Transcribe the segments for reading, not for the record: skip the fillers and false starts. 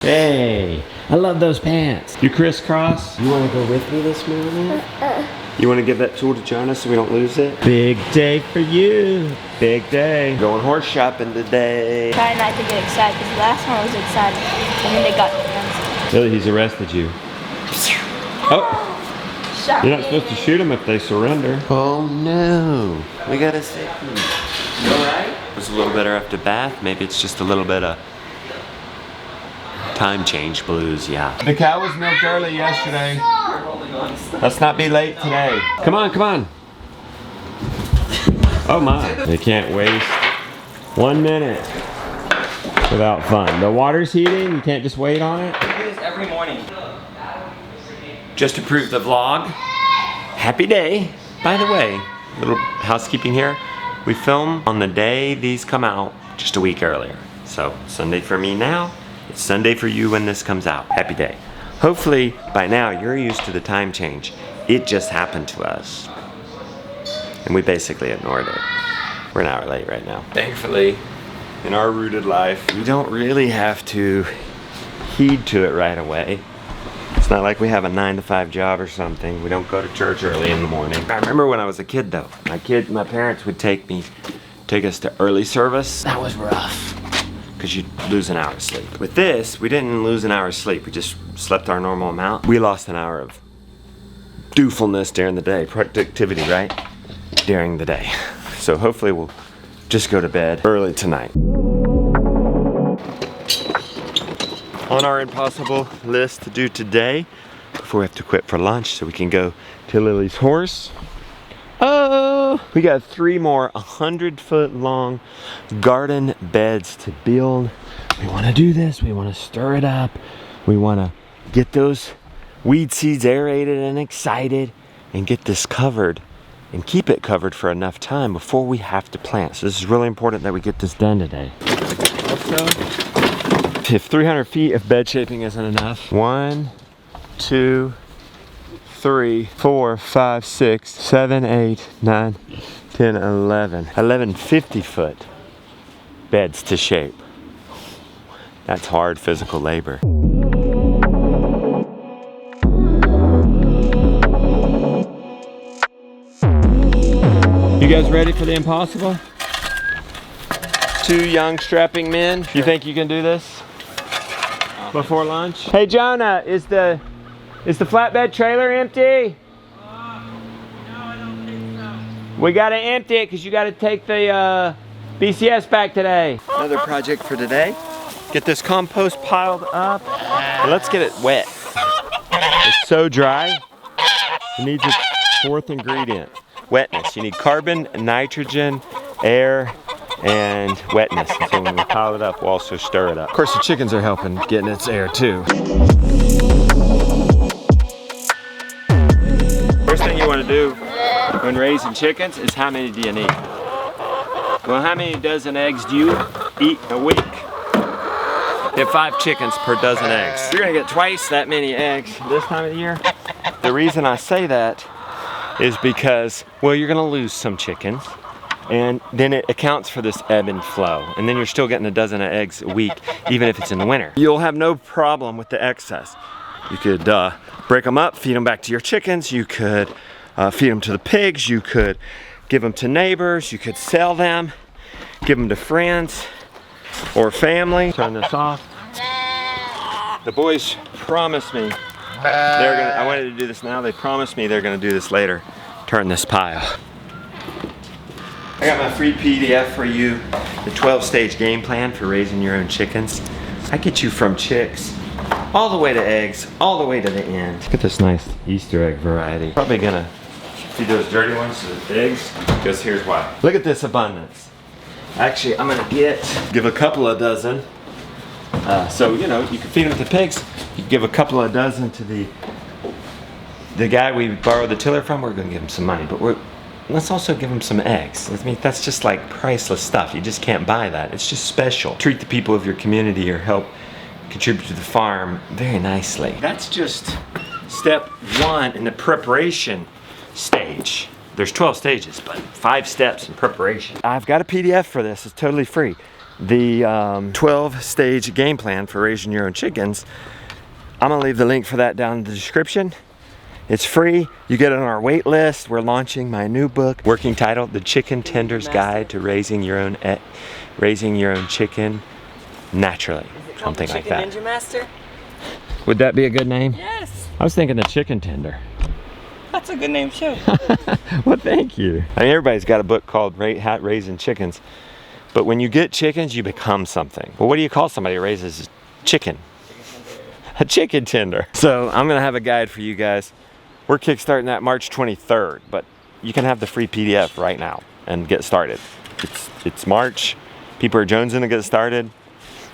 Hey, I love those pants. You crisscross? You want to go with me this morning? You want to give that tool to Jonah so we don't lose it? Big day for you. Big day. Going horse shopping today. Try not to get excited because the last one I was excited and then they got arrested. Really, he's arrested you. Oh, you're not supposed to shoot them if they surrender. Oh no, we gotta save them. You alright? It was a little better after bath. Maybe it's just a little bit of time change blues, yeah. The cow was milked early yesterday. Let's not be late today. Come on, come on. Oh my. They can't waste 1 minute without fun. The water's heating, you can't just wait on it. I do this every morning. Just to prove the vlog, happy day. By the way, little housekeeping here. We film on the day these come out just a week earlier. So Sunday for me now, it's Sunday for you when this comes out. Happy day. Hopefully by now you're used to the time change. It just happened to us. And we basically ignored it. We're an hour late right now. Thankfully, in our rooted life, we don't really have to heed to it right away. It's not like we have a 9-to-5 job or something. We don't go to church early in the morning. I remember when I was a kid though. My parents would take us to early service. That was rough, because you'd lose an hour of sleep. With this, we didn't lose an hour of sleep. We just slept our normal amount. We lost an hour of doofulness during the day. Productivity, right? During the day. So hopefully we'll just go to bed early tonight. On our impossible list to do today, before we have to quit for lunch so we can go to Lily's horse. Oh, we got 3 more 100-foot long garden beds to build. We want to do this. We want to stir it up. We want to get those weed seeds aerated and excited and get this covered and keep it covered for enough time before we have to plant. So this is really important that we get this done today. Also, if 300 feet of bed shaping isn't enough, 1, 2, 3, 4, 5, 6, 7, 8, 9, 10, 11. 11 50-foot beds to shape. That's hard physical labor. You guys ready for the impossible? 2 young strapping men. You think you can do this before lunch? Hey Jonah, is the flatbed trailer empty? No, I don't think so. We gotta empty it because you gotta take the BCS back today. Another project for today. Get this compost piled up. And let's get it wet. It's so dry. It needs its 4th ingredient. Wetness. You need carbon, nitrogen, air, and wetness. And so when we pile it up, we'll also stir it up. Of course, the chickens are helping getting its air too. First thing you want to do when raising chickens is how many do you need? Well, how many dozen eggs do you eat a week? You have 5 chickens per dozen eggs. You're gonna get twice that many eggs this time of the year. The reason I say that is because, well, you're gonna lose some chickens, and then it accounts for this ebb and flow, and then you're still getting a dozen of eggs a week, even if it's in the winter. You'll have no problem with the excess. You could break them up, feed them back to your chickens, you could feed them to the pigs, you could give them to neighbors, you could sell them, give them to friends or family. Turn this off. The boys promised me I wanted to do this now. They promised me they're gonna do this later. Turn this pile. I got my free PDF for you, the 12-stage game plan for raising your own chickens. I get you from chicks all the way to eggs, all the way to the end. Look at this nice Easter egg variety. Probably gonna feed those dirty ones to the pigs, because here's why. Look at this abundance. Actually, I'm gonna give a couple of dozen. So, you know, you can feed them to pigs. You can give a couple of dozen to the guy we borrowed the tiller from. We're gonna give him some money, but let's also give him some eggs. I mean, that's just like priceless stuff. You just can't buy that. It's just special. Treat the people of your community or help contribute to the farm very nicely. That's just step 1 in the preparation stage. There's 12 stages, but 5 steps in preparation. I've got a PDF for this. It's totally free. the 12-stage game plan for raising your own chickens, I'm gonna leave the link for that down in the description. It's free. You get it on our wait list. We're launching my new book, working title, The Chicken Tender's Guide to Raising Your Own Chicken Naturally. Something like that. Ninja Master? Would that be a good name? Yes. I was thinking the Chicken Tender. That's a good name too. Well, thank you. I mean, everybody's got a book called Raising Chickens. But when you get chickens, you become something. Well, what do you call somebody who raises chicken? A chicken tender. So I'm gonna have a guide for you guys. We're kickstarting that March 23rd, but you can have the free PDF right now and get started. It's March. People are jonesing to get started.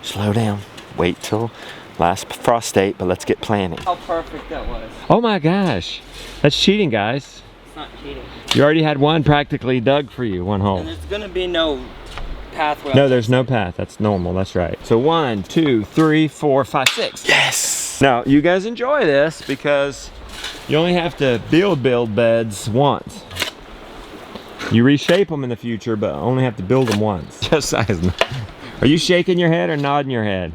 Slow down. Wait till last frost date, but let's get planning. How perfect that was. Oh my gosh. That's cheating, guys. It's not cheating. You already had one practically dug for you, one hole. And there's gonna be no pathway. No, there's no path. That's normal. That's right. So 1, 2, 3, 4, 5, 6. Yes! Now, you guys enjoy this because you only have to build beds once. You reshape them in the future, but only have to build them once. Just size. Are you shaking your head or nodding your head?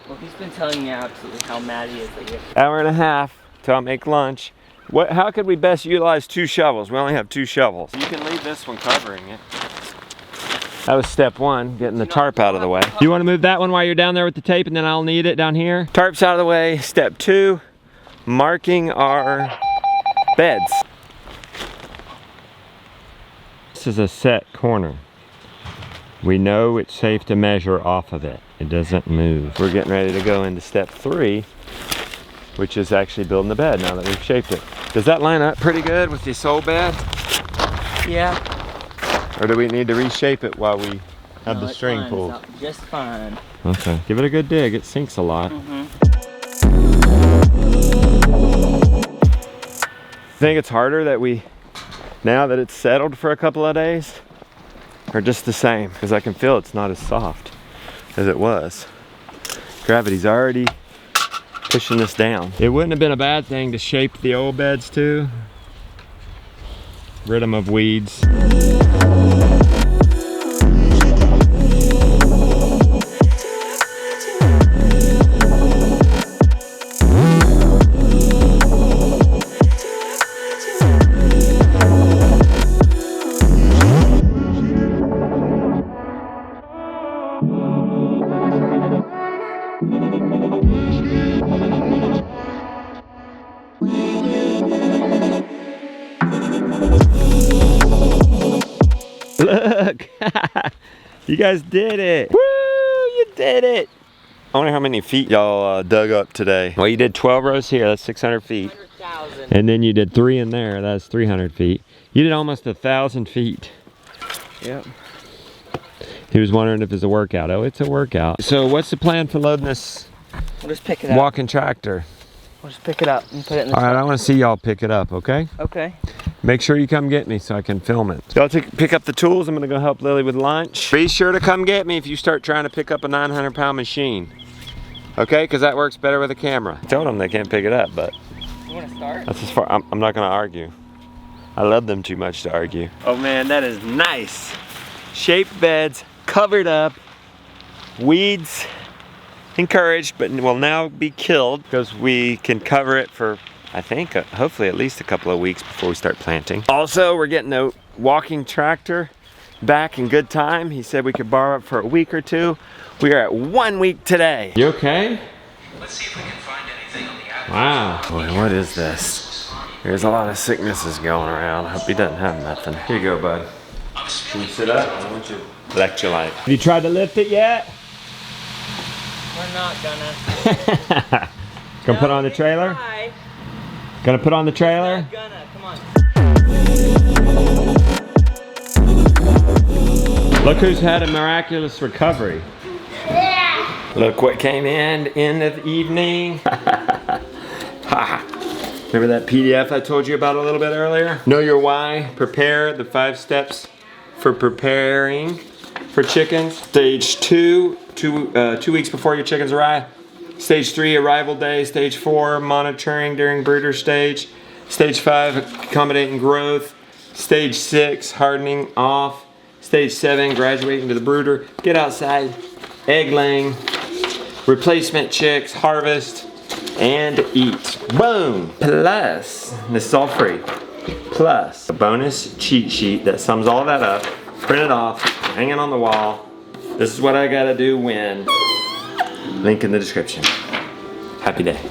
Well, he's been telling me absolutely how mad he is that you're... Hour and a half till I make lunch. How could we best utilize 2 shovels? We only have 2 shovels. You can leave this one covering it. That was step 1, getting the tarp out of the way. You want to move that one while you're down there with the tape, and then I'll need it down here? Tarp's out of the way. Step 2, marking our beds. This is a set corner. We know it's safe to measure off of it. It doesn't move. We're getting ready to go into step 3, which is actually building the bed now that we've shaped it. Does that line up pretty good with this old bed? Yeah. Or do we need to reshape it while we have the it's string fine. pulled? It's just fine. Okay, give it a good dig. It sinks a lot. Think it's harder that now that it's settled for a couple of days? Or just the same? Because I can feel it's not as soft as it was. Gravity's already pushing this down. It wouldn't have been a bad thing to shape the old beds too. Rid them of weeds. Look, you guys did it. Woo, you did it. I wonder how many feet y'all dug up today. Well, you did 12 rows here, that's 600 feet. 100,000. And then you did 3 in there, that's 300 feet. You did almost 1,000 feet. Yep. He was wondering if it's a workout. Oh, it's a workout. So what's the plan for loading this We'll just pick it up. walking tractor? We'll just pick it up and put it in the All right, truck. I want to see y'all pick it up, okay? Okay. Make sure you come get me so I can film it. Y'all pick up the tools. I'm gonna go help Lily with lunch. Be sure to come get me if you start trying to pick up a 900-pound machine. Okay, because that works better with a camera. I told them they can't pick it up, but You want to start? that's as far, I'm not gonna argue. I love them too much to argue. Oh man, that is nice. Shaped beds, covered up, weeds encouraged, but will now be killed because we can cover it for, I think, hopefully at least a couple of weeks before we start planting. Also, we're getting a walking tractor back in good time. He said we could borrow it for a week or 2. We are at 1 week today. You okay? Let's see if we can find anything on the app. Wow. Boy, what is this? There's a lot of sicknesses going around. I hope he doesn't have nothing. Here you go, bud. Can you sit up? I want you electrolyte. Have you tried to lift it yet? We're not gonna. Gonna put on the trailer? Try. Gonna put on the trailer? Not gonna. Come on. Look who's had a miraculous recovery. Look what came in the evening. Remember that PDF I told you about a little bit earlier? Know your why, prepare, the 5 steps for preparing for chickens. Stage 2, 2 weeks before your chickens arrive. Stage 3, arrival day. Stage 4, monitoring during brooder stage. Stage 5, accommodating growth. Stage 6, hardening off. Stage 7, graduating to the brooder. Get outside, egg laying, replacement chicks, harvest, and eat. Boom! Plus, this is all free. Plus, a bonus cheat sheet that sums all that up. Print it off, hang it on the wall. This is what I gotta do when. Link in the description. Happy day.